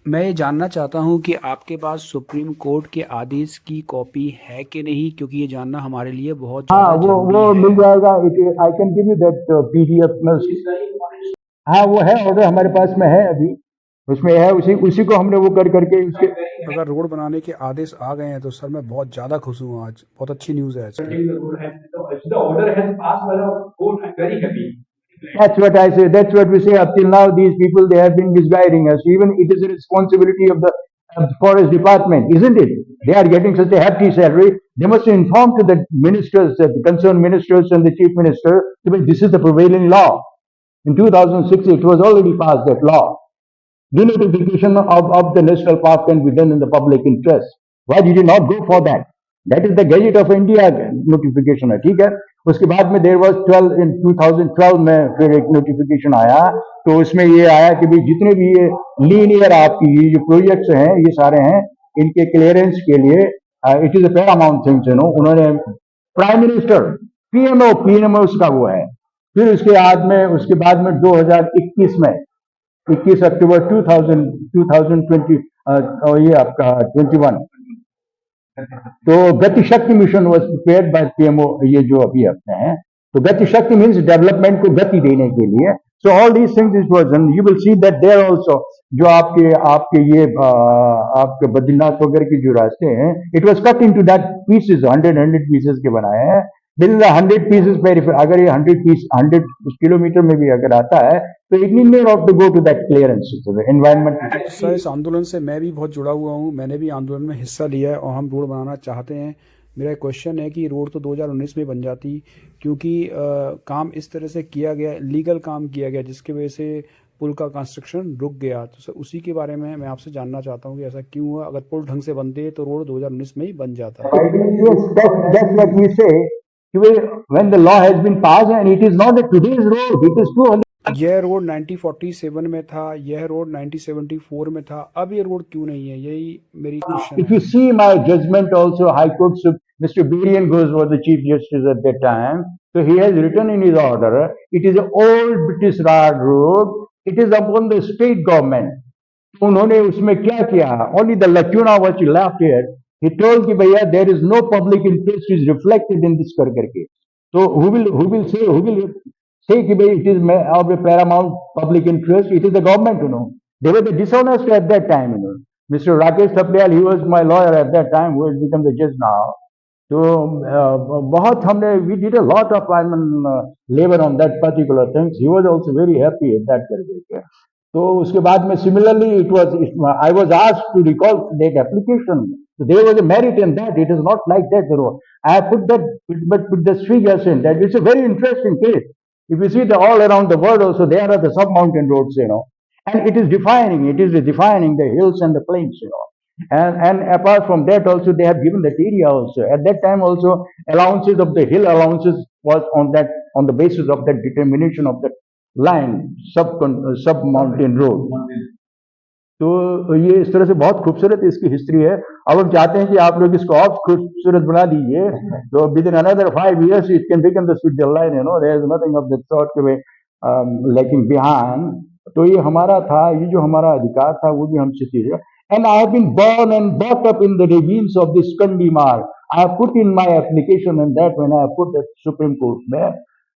मैं ये जानना चाहता हूँ कि आपके पास सुप्रीम कोर्ट के आदेश की कॉपी है कि नहीं, क्योंकि ये जानना हमारे लिए बहुत हाँ, ज़्यादा वो ज़रूरी है। मिल जाएगा। I can give you that PDF में हाँ, वो है, ऑर्डर हमारे पास में है अभी, उसमें है, उसी उसी को हमने वो कर करके उसके अगर रोड बनाने के आदेश आ गए हैं तो सर मैं बहुत ज़्यादा खुश हूँ, आज बहुत अच्छी न्यूज़ है sir. That's what I say. That's what we say. Up till now, these people, they have been misguiding us. Even it is a responsibility of the forest department, isn't it? They are getting such a hefty salary. They must inform to the ministers, the concerned ministers and the chief minister, that this is the prevailing law. In 2006, it was already passed, that law. Denotification of the national park can be done in the public interest. Why did you not go for that? That is the Gazette of India notification है, ठीक है। उसके बाद में there was 12 इन 2012 में फिर एक notification आया, तो उसमें ये आया कि भाई जितने भी ये लीनियर आपकी ये जो प्रोजेक्ट्स हैं ये सारे हैं, इनके क्लियरेंस के लिए it is a Paramount things, उन्होंने प्राइम मिनिस्टर पीएमओ उसका वो है। फिर उसके बाद में 2021 में 21 अक्टूबर 2020 ये आपका 21, तो गति शक्ति mission was prepared by PMO, ये जो अभी अपने हैं, तो गति शक्ति मीन्स डेवलपमेंट को गति देने के लिए। So all these things it was, you will see that there also, जो आपके आपके ये आपके बद्रीनाथ वगैरह के जो रास्ते हैं, it was cut into that pieces, 100 pieces के बनाए हैं। दिस इज 100 पीसेस पेर, अगर ये 100 किलोमीटर में भी अगर आता है तो it need not to go to that clearance environment. Sir इस आंदोलन से मैं भी बहुत जुड़ा हुआ हूँ, मैंने भी आंदोलन में हिस्सा लिया है और हम रोड बनाना चाहते हैं। मेरा क्वेश्चन है कि रोड तो 2019 में बन जाती, क्योंकि काम इस तरह से किया गया, लीगल काम किया गया जिसकी वजह से पुल का कंस्ट्रक्शन रुक गया। तो सर उसी के बारे में मैं आपसे जानना चाहता हूँ कि ऐसा क्यों हुआ। अगर पुल ढंग से बनते तो रोड 2019 में ही बन जाता। Yes, that's what we say. When the law has been passed and it is not a today's road, it is 200. यह रोड 1947 में था, यह रोड 1974 में था, अब ये रोड क्यों नहीं है, यही मेरी क्वेश्चन If है। you see my judgment also, High Court, Mr. Birian Ghose was the Chief Justice at that time. So he has written in his order, it is an old British road, it is upon the state government. तो उन्होंने उसमें क्या किया, only the lacuna was left here. He told कि भैया there is no public interest is reflected in this कर करके, तो who will say कि भाई it is of a paramount public interest, it is the government. They were the dishonest at that time. Mr. Rakesh Thaplial, he was my lawyer at that time, who has become the judge now. तो बहुत हमने we did a lot of labor on that particular things. He was also very happy at that करके। तो उसके बाद में similarly it was, I was asked to recall that application. So there was a merit in that. It is not like that. I put that, but put the figures in that. It's a very interesting case. If you see the all around the world also, there are the sub-mountain roads. And it is defining the hills and the plains. And apart from that also, they have given that area also. At that time also, allowances of the hill allowances was on the basis of that determination of that line, sub mountain road. तो ये इस तरह से बहुत खूबसूरत इसकी history है। अब हम चाहते हैं कि आप लोग इसको और खूबसूरत बना दीजिए, तो within another 5 years it can become the Switzerland, there is nothing of that sort के वे लैकिंग बिहाइंड। तो ये हमारा था, ये जो हमारा अधिकार था वो भी हमसे चीज है। And I have been born and brought up in the regimes of this Kandimar. I have put in my application and that when I have put the Supreme Court में,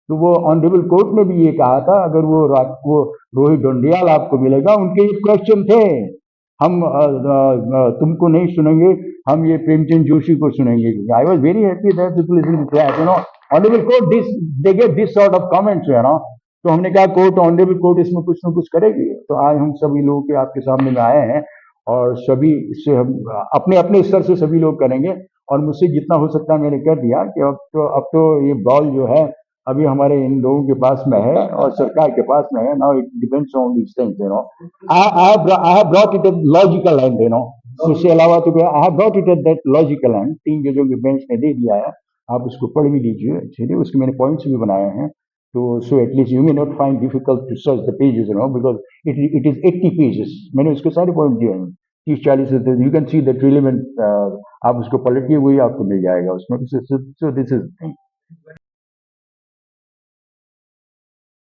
तो वो ऑनरेबल कोर्ट ने भी ये कहा था, अगर वो रोहित डोंडियाल आपको मिलेगा, उनके ये क्वेश्चन थे, हम तुमको नहीं सुनेंगे, हम ये प्रेमचंद जोशी को सुनेंगे। I was very happy that people listening to that, honourable court this, they get this sort of comments. तो हमने कहा कोर्ट, ऑनरेबल कोर्ट इसमें कुछ ना कुछ करेगी। तो आज हम सभी लोगों के आपके सामने में आए हैं और सभी से हम अपने अपने स्तर से सभी लोग करेंगे, और मुझसे जितना हो सकता है मैंने कर दिया कि अब तो ये बॉल जो है अभी हमारे इन लोगों के पास में है और सरकार के पास में है। Now it depends on these things. I have brought it at logical end. उसके अलावा तो I have brought it at that logical end. 3 जजों की बेंच ने दे दिया है, आप उसको पढ़ भी लीजिए अच्छे, उसके मैंने पॉइंट्स भी बनाए हैं। तो so at least you may not find difficult to search the pages, because it is 80 pages. मैंने उसके सारे पॉइंट दिए हैं, 30-40, you can see that relevant, आप उसको पलटिए वही आपको मिल जाएगा उसमें। So this is